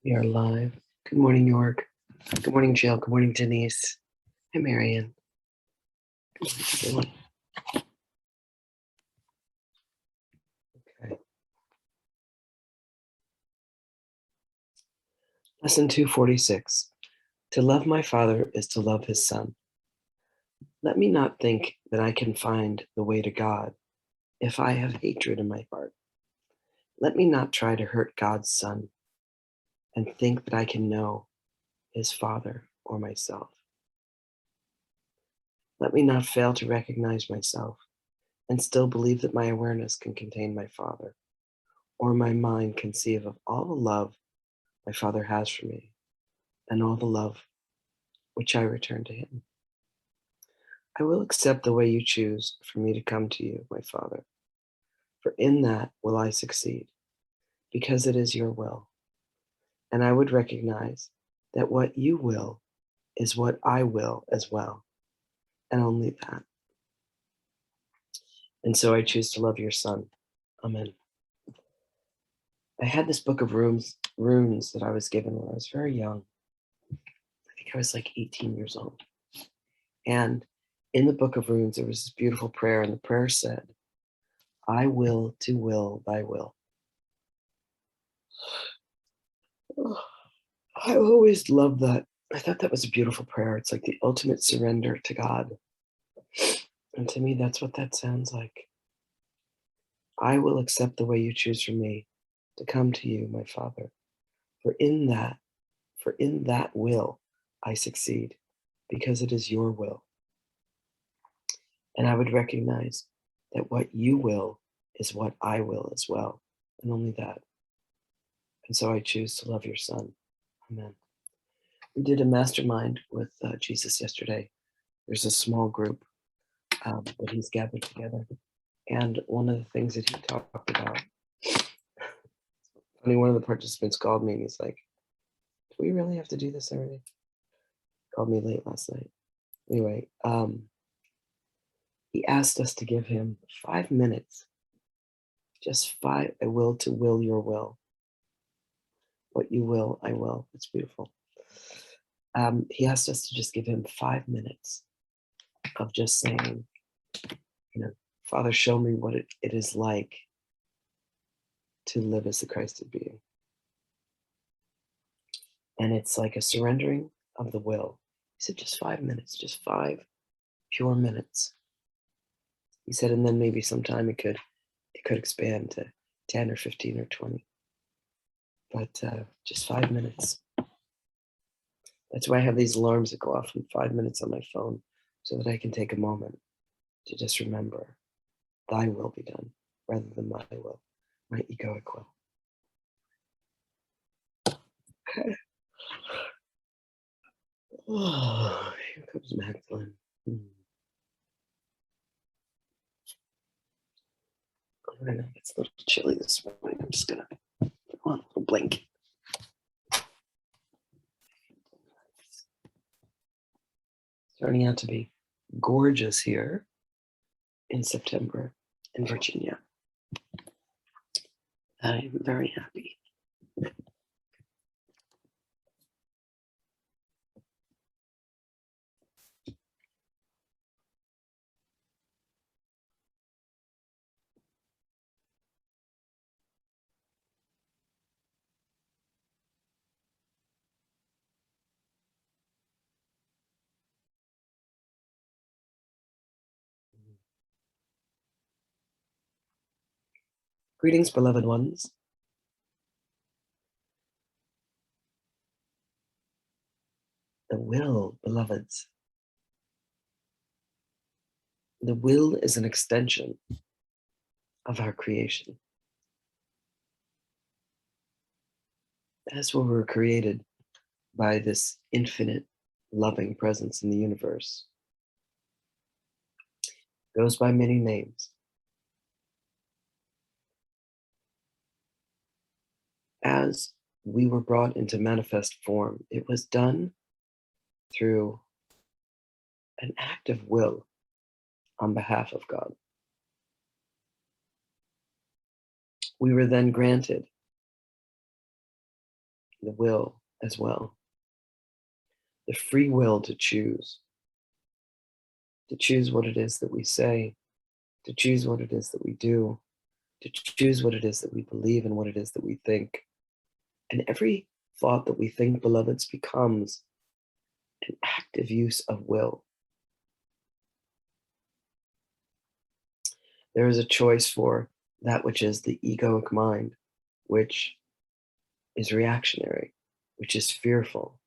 We are live. Good morning, York. Good morning, Jill. Good morning, Denise. Hi, Marion. Good morning, everyone. Okay. Lesson 246. To love my Father is to love his Son. Let me not think that I can find the way to God if I have hatred in my heart. Let me not try to hurt God's Son and think that I can know his Father or myself. Let me not fail to recognize myself and still believe that my awareness can contain my Father, or my mind conceive of all the love my Father has for me and all the love which I return to him. I will accept the way you choose for me to come to you, my Father, for in that will I succeed, because it is your will. And I would recognize that what you will is what I will as well, and only that. And so I choose to love your Son. Amen. I had this book of runes that I was given when I was very young. I think I was like 18 years old. And in the book of runes, there was this beautiful prayer, and the prayer said, I will to will thy will. Oh, I always loved that. I thought that was a beautiful prayer. It's like the ultimate surrender to God. And to me, that's what that sounds like. I will accept the way you choose for me to come to you, my Father. For in that will I succeed, because it is your will. And I would recognize that what you will is what I will as well, and only that. And so I choose to love your Son. Amen. We did a mastermind with Jesus yesterday. There's a small group that he's gathered together. And one of the things that he talked about, funny, one of the participants called me and he's like, do we really have to do this every day? Called me late last night. Anyway, he asked us to give him 5 minutes, just 5, I will to will your will. What you will, I will. It's beautiful. He asked us to just give him 5 minutes of just saying, Father, show me what it is like to live as the Christed being. And it's like a surrendering of the will. He said, just 5 minutes, just 5 pure minutes. He said, and then maybe sometime it could expand to 10 or 15 or 20. But just 5 minutes. That's why I have these alarms that go off in 5 minutes on my phone, so that I can take a moment to just remember, thy will be done, rather than my will, my egoic will. Okay. Oh, here comes Magdalene. I know it's a little chilly this morning. I'm just gonna put on a little blanket. Turning out to be gorgeous here in September in Virginia. I'm very happy. Greetings, beloved ones. The will, beloveds. The will is an extension of our creation. As we were created by this infinite loving presence in the universe. It goes by many names. As we were brought into manifest form, it was done through an act of will on behalf of God. We were then granted the will as well, the free will to choose what it is that we say, to choose what it is that we do, to choose what it is that we believe and what it is that we think. And every thought that we think, beloveds, becomes an active use of will. There is a choice for that which is the egoic mind, which is reactionary, which is fearful,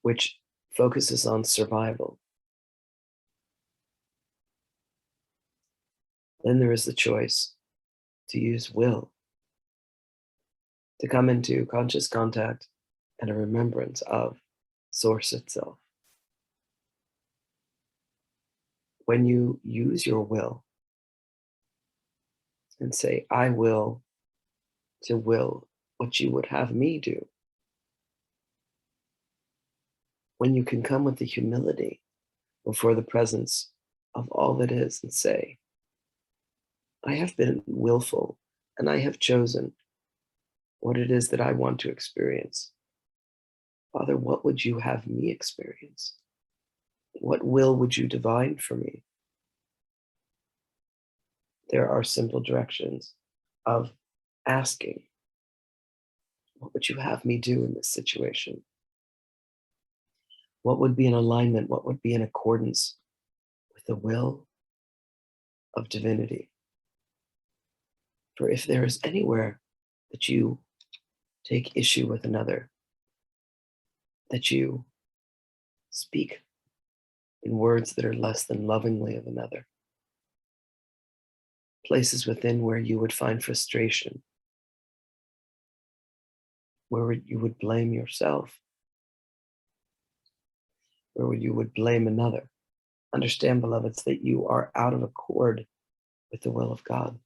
which focuses on survival. Then there is the choice to use will, to come into conscious contact and a remembrance of Source itself. When you use your will and say, I will, to will what you would have me do, when you can come with the humility before the presence of all that is and say, I have been willful and I have chosen what it is that I want to experience. Father, what would you have me experience? What will would you divine for me? There are simple directions of asking, what would you have me do in this situation? What would be in alignment? What would be in accordance with the will of divinity? For if there is anywhere that you take issue with another, that you speak in words that are less than lovingly of another, places within where you would find frustration, where you would blame yourself, where you would blame another. Understand, beloveds, that you are out of accord with the will of God.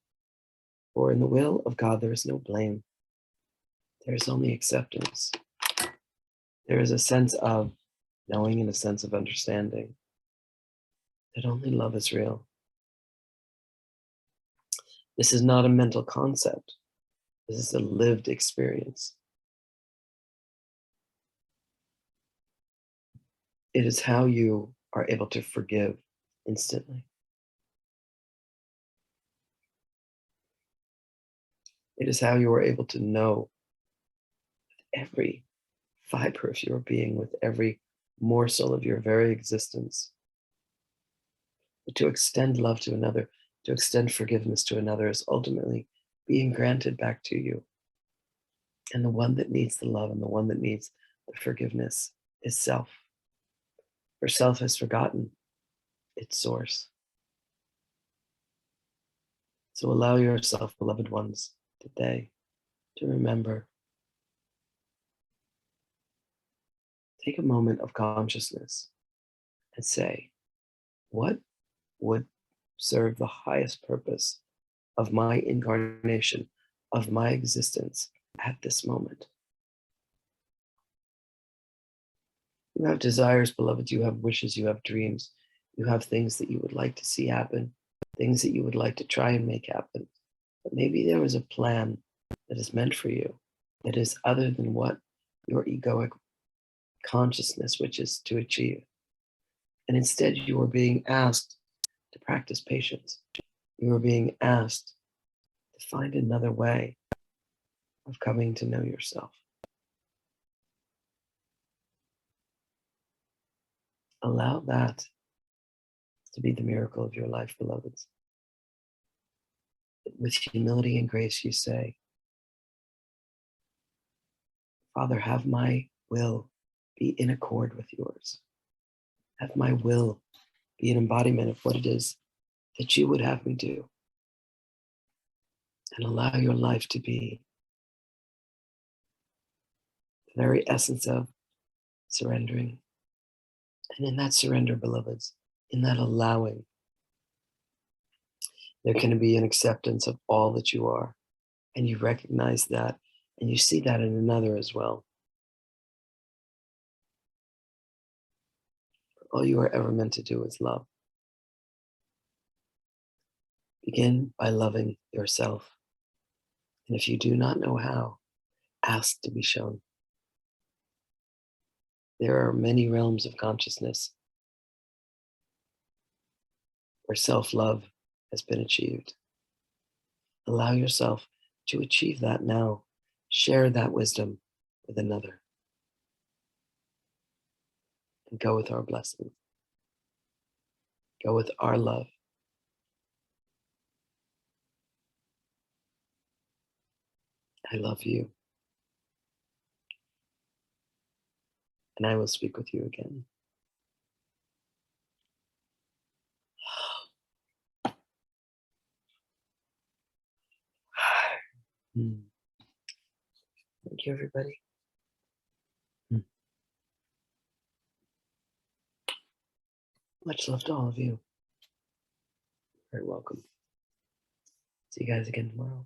For in the will of God, there is no blame. There is only acceptance. There is a sense of knowing and a sense of understanding that only love is real. This is not a mental concept. This is a lived experience. It is how you are able to forgive instantly. It is how you are able to know every fiber of your being, with every morsel of your very existence, but to extend love to another, to extend forgiveness to another, is ultimately being granted back to you. And the one that needs the love and the one that needs the forgiveness is self. For self has forgotten its source. So allow yourself, beloved ones, today to remember. Take a moment of consciousness and say, what would serve the highest purpose of my incarnation, of my existence at this moment? You have desires, beloved. You have wishes. You have dreams. You have things that you would like to see happen, things that you would like to try and make happen. But maybe there is a plan that is meant for you that is other than what your egoic consciousness wishes to achieve. And instead, you are being asked to practice patience. You are being asked to find another way of coming to know yourself. Allow that to be the miracle of your life, beloveds. With humility and grace, you say, Father, have my will be in accord with yours. Have my will be an embodiment of what it is that you would have me do. And allow your life to be the very essence of surrendering. And in that surrender, beloveds, in that allowing, there can be an acceptance of all that you are. And you recognize that, and you see that in another as well. All you are ever meant to do is love. Begin by loving yourself. And if you do not know how, ask to be shown. There are many realms of consciousness where self-love has been achieved. Allow yourself to achieve that now. Share that wisdom with another. And go with our blessing. Go with our love. I love you. And I will speak with you again. Thank you, everybody. Much love to all of you. Very welcome. See you guys again tomorrow.